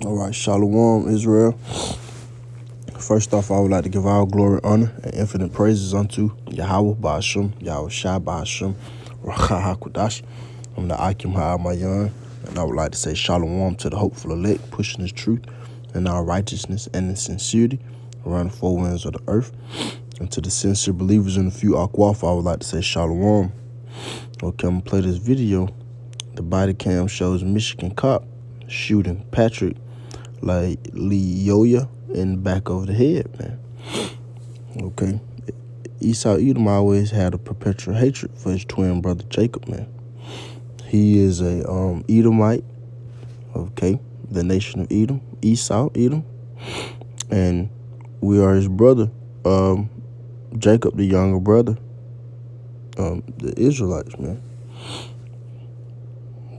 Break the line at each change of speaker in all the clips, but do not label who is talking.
All right, Shalom, Israel. First off, I would like to give all glory, honor, and infinite praises unto Yahweh Ba'ashem, Yahweh Shai Ba'ashem, Racha HaKodash. I'm the Akim Ha'amayan, and I would like to say Shalom to the hopeful elect, pushing his truth and our righteousness and in sincerity around the four winds of the earth. And to the sincere believers in the few Akwaf, I would like to say Shalom. Okay, I'm going to play this video. The body cam shows Michigan cop shooting Patrick Lyoya in the back of the head, man. Okay. Esau Edom always had a perpetual hatred for his twin brother Jacob, man. He is a Edomite, okay, the nation of Edom, Esau Edom, and we are his brother, Jacob, the younger brother, the Israelites, man.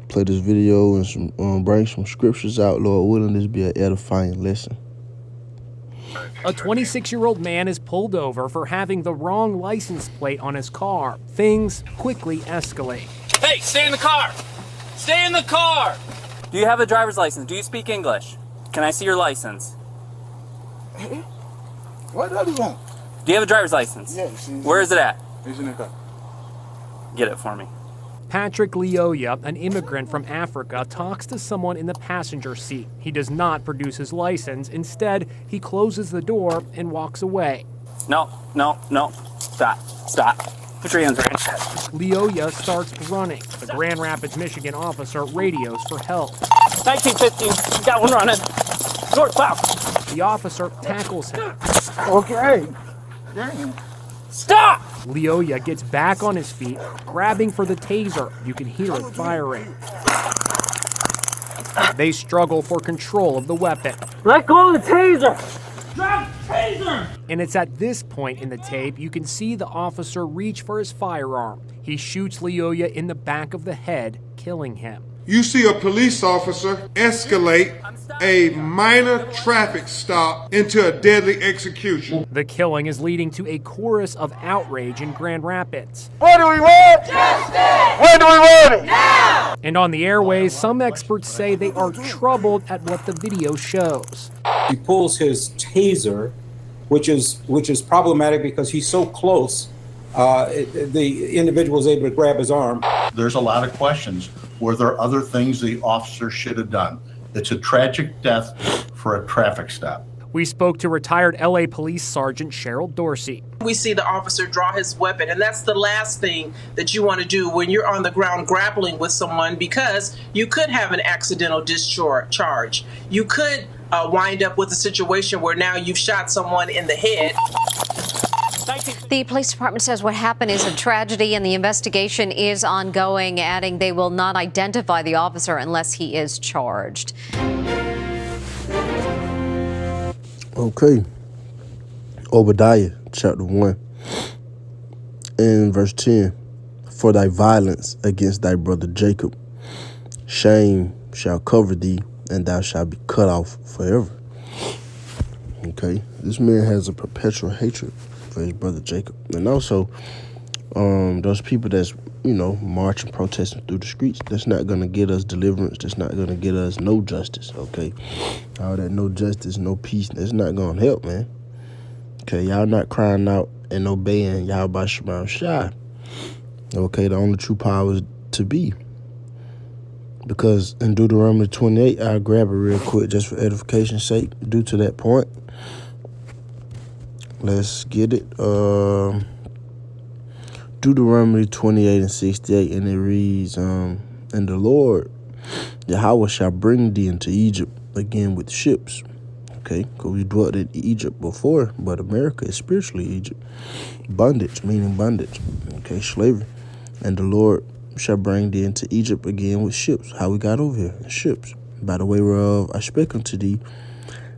Play this video and some bring some scriptures out, Lord willing. This be an edifying lesson.
A 26-year-old man is pulled over for having the wrong license plate on his car. Things quickly escalate.
Hey, stay in the car! Stay in the car! Do you have a driver's license? Do you speak English? Can I see your license?
What do you want?
Do you have a driver's license?
Yes.
Where is it at?
It's in the car.
Get it for me.
Patrick Lyoya, an immigrant from Africa, talks to someone in the passenger seat. He does not produce his license. Instead, he closes the door and walks away.
No. Stop. Put your hands right in your head.
Lyoya starts running. The Grand Rapids, Michigan officer radios for help.
1915, got one running. North south.
The officer tackles him.
Okay. Damn.
Stop!
Lyoya gets back on his feet, grabbing for the taser. You can hear it firing. They struggle for control of the weapon.
Let go of the taser! Drop the taser!
And it's at this point in the tape you can see the officer reach for his firearm. He shoots Lyoya in the back of the head, killing him.
You see a police officer escalate a minor traffic stop into a deadly execution.
The killing is leading to a chorus of outrage in Grand Rapids.
What do we want? Justice! When do we want it? Now!
And on the airways, some experts say they are troubled at what the video shows.
He pulls his taser, which is problematic because he's so close. The individual is able to grab his arm.
There's a lot of questions. Were there other things the officer should have done? It's a tragic death for a traffic stop.
We spoke to retired LA Police Sergeant Cheryl Dorsey.
We see the officer draw his weapon, and that's the last thing that you want to do when you're on the ground grappling with someone, because you could have an accidental discharge. You could wind up with a situation where now you've shot someone in the head.
The police department says what happened is a tragedy and the investigation is ongoing, adding they will not identify the officer unless he is charged.
Okay. Obadiah, chapter 1, and verse 10. For thy violence against thy brother Jacob, shame shall cover thee, and thou shalt be cut off forever. Okay. This man has a perpetual hatred for his brother Jacob. And also, those people that's, marching, protesting through the streets, that's not going to get us deliverance. That's not going to get us no justice, okay? All that no justice, no peace, that's not going to help, man. Okay, y'all not crying out and obeying Yahweh Shema Shai. Okay, the only true power is to be. Because in Deuteronomy 28, I'll grab it real quick just for edification's sake, due to that point. Let's get it. Deuteronomy 28 and 68, and it reads, and the Lord, Yahweh, shall bring thee into Egypt again with ships. Okay, because we dwelt in Egypt before, but America is spiritually Egypt. Bondage, meaning bondage. Okay, slavery. And the Lord shall bring thee into Egypt again with ships. How we got over here? Ships. By the way whereof I spake unto thee,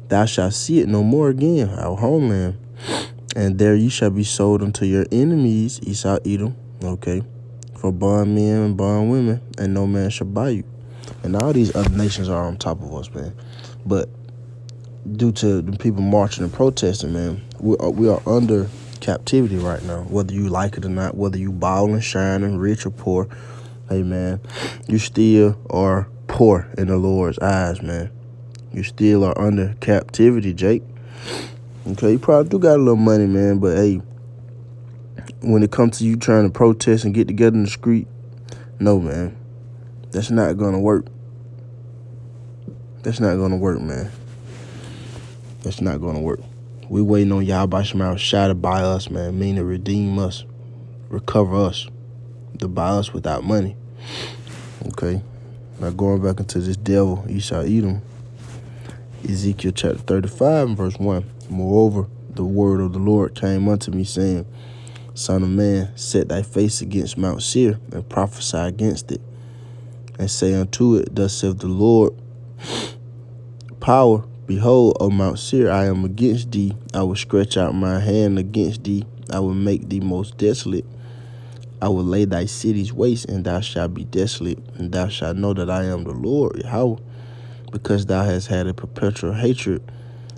thou shalt see it no more again, our homeland. And there ye shall be sold unto your enemies, Esau Edom, okay, for bondmen and bondwomen, and no man shall buy you. And all these other nations are on top of us, man. But due to the people marching and protesting, man, we are under captivity right now, whether you like it or not, whether you balling, shining, rich or poor. Hey, man, you still are poor in the Lord's eyes, man. You still are under captivity, Jake. Okay, you probably do got a little money, man, but hey, when it comes to you trying to protest and get together in the street, no, man. That's not gonna work. That's not gonna work, man. That's not gonna work. We waiting on Yahweh Shema Shai to buy us, man, meaning redeem us, recover us, to buy us without money. Okay? Now going back into this devil, Esau Edom, Ezekiel chapter 35 and verse 1. Moreover, the word of the Lord came unto me, saying, Son of man, set thy face against Mount Seir, and prophesy against it, and say unto it, Thus saith the Lord, Power, behold, O Mount Seir, I am against thee. I will stretch out my hand against thee. I will make thee most desolate. I will lay thy cities waste, and thou shalt be desolate, and thou shalt know that I am the Lord, Yahweh, because thou hast had a perpetual hatred,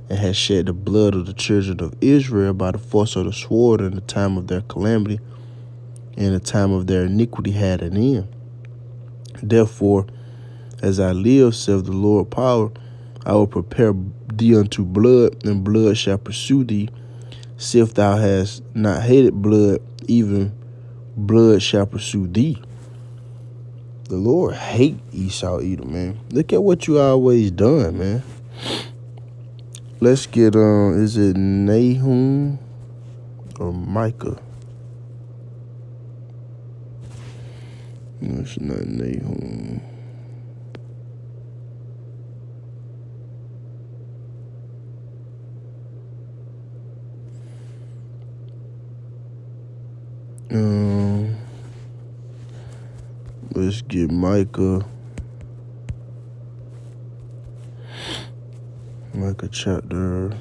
and hast shed the blood of the children of Israel by the force of the sword in the time of their calamity, and the time of their iniquity had an end. Therefore, as I live, saith the Lord power, I will prepare thee unto blood, and blood shall pursue thee. See if thou hast not hated blood, even blood shall pursue thee. The Lord hate Esau Edom, man. Look at what you always done, man. Let's get is it Nahum or Micah? No, it's not Nahum. Let's get Micah. Micah chapter.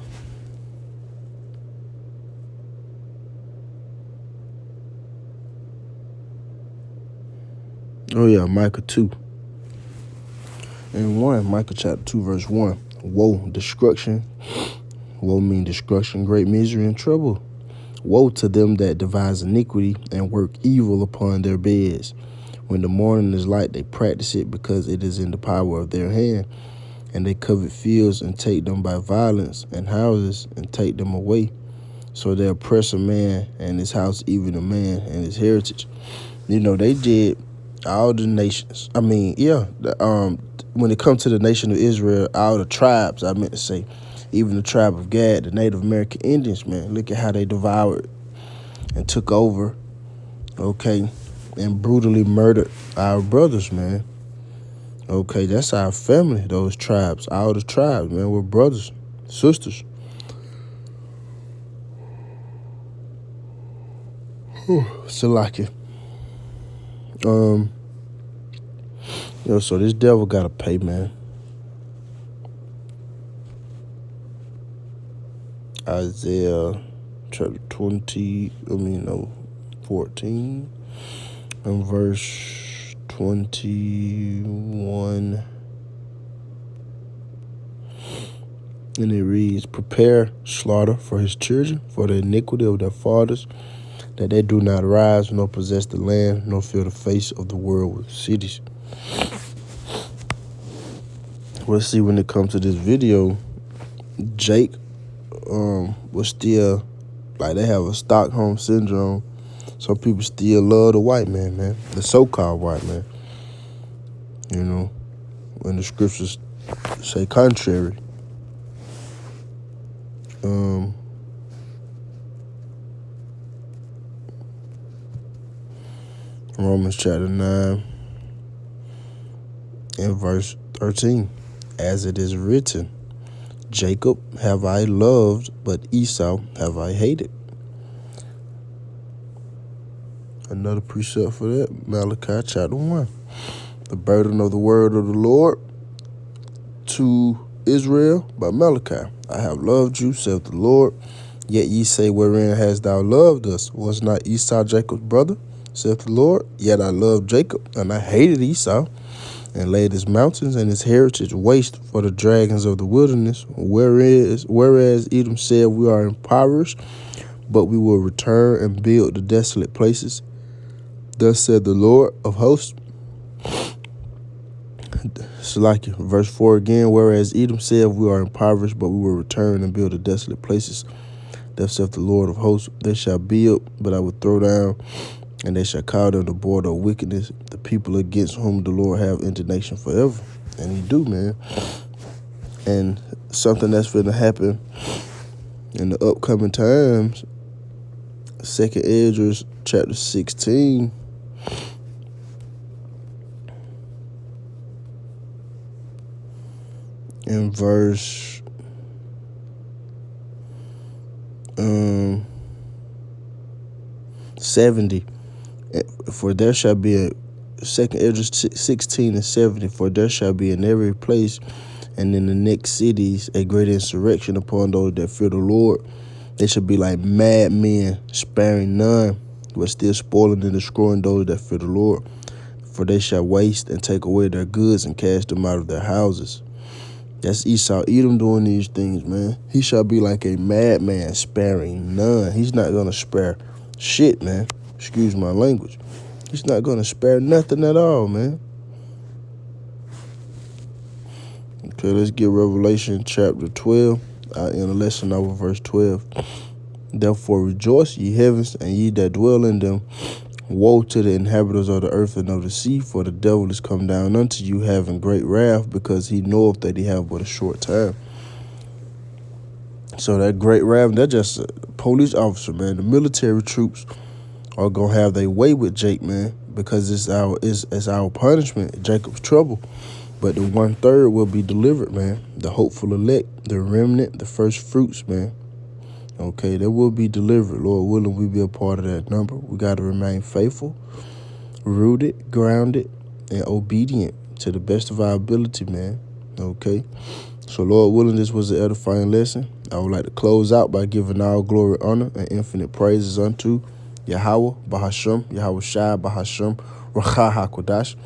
Oh yeah, Micah 2. And 1, Micah chapter 2, verse 1. Woe, destruction. Woe mean destruction, great misery and trouble. Woe to them that devise iniquity and work evil upon their beds. When the morning is light, they practice it because it is in the power of their hand. And they covet fields and take them by violence, and houses and take them away. So they oppress a man and his house, even a man and his heritage. You know, they did all the nations. I mean, yeah, when it comes to the nation of Israel, all the tribes, I meant to say, even the tribe of Gad, the Native American Indians, man, look at how they devoured and took over, okay, and brutally murdered our brothers, man. Okay, that's our family, those tribes, all the tribes, man, we're brothers, sisters. Salaki. So this devil gotta pay, man. Isaiah chapter 14 and verse 21. And it reads, Prepare slaughter for his children, for the iniquity of their fathers, that they do not rise, nor possess the land, nor fill the face of the world with cities. Let's see, when it comes to this video, Jake was still, like, they have a Stockholm syndrome. Some people still love the white man, man, the so-called white man. You know, when the scriptures say contrary. Romans chapter 9 and verse 13. As it is written, Jacob have I loved, but Esau have I hated. Another precept for that, Malachi chapter 1. The burden of the word of the Lord to Israel by Malachi. I have loved you, saith the Lord. Yet ye say, wherein hast thou loved us? Was not Esau Jacob's brother, saith the Lord? Yet I loved Jacob, and I hated Esau, and laid his mountains and his heritage waste for the dragons of the wilderness. Whereas Edom said, we are impoverished, but we will return and build the desolate places. Thus said the Lord of hosts, Salakia, verse 4 again, whereas Edom said, we are impoverished, but we will return and build the desolate places. Thus saith the Lord of hosts, they shall build, but I will throw down, and they shall call them the border of wickedness, the people against whom the Lord have indignation forever. And he do, man. And something that's going to happen in the upcoming times, 2nd Esdras chapter 16, in verse 70, for there shall be a 2nd Esdras 16 and 70, for there shall be in every place and in the next cities a great insurrection upon those that fear the Lord. They shall be like madmen, sparing none, but still spoiling and destroying those that fear the Lord. For they shall waste and take away their goods and cast them out of their houses. That's Esau, Edom doing these things, man. He shall be like a madman, sparing none. He's not going to spare shit, man. Excuse my language. He's not going to spare nothing at all, man. Okay, let's get Revelation chapter 12. In a lesson over verse 12. Therefore rejoice, ye heavens, and ye that dwell in them. Woe to the inhabitants of the earth and of the sea, for the devil is come down unto you, having great wrath, because he knoweth that he have but a short time. So that great wrath, that's just a police officer, man. The military troops are gonna have their way with Jake, man, because it's our punishment, Jacob's trouble. But the 1/3 will be delivered, man. The hopeful elect, the remnant, the first fruits, man. Okay, they will be delivered. Lord willing, we be a part of that number. We got to remain faithful, rooted, grounded, and obedient to the best of our ability, man. Okay, so Lord willing, this was an edifying lesson. I would like to close out by giving all glory, honor, and infinite praises unto Yahweh, Bahashem, Yahweh Shai, Bahashem, Rachah HaKodash.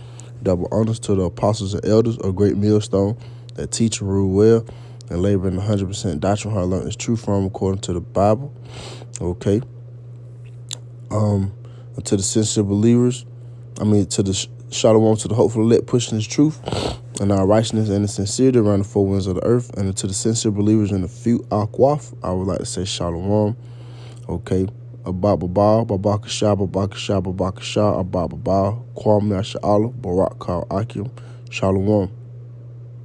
Double honors to the apostles and elders of Great Millstone that teach and rule well and labor in 100% doctrine, how I learned is true from according to the Bible. Okay. To the sincere believers, to the shalom, to the hopeful elect pushing his truth and our righteousness and the sincerity around the four winds of the earth, and to the sincere believers in the few Akwaf, I would like to say shalom. Okay. Abba-ba-ba, Babakasha, Babakasha, Babakasha, Abba-ba-ba, Kwame Asha'Allah, Barak Kal Akim, Shalom.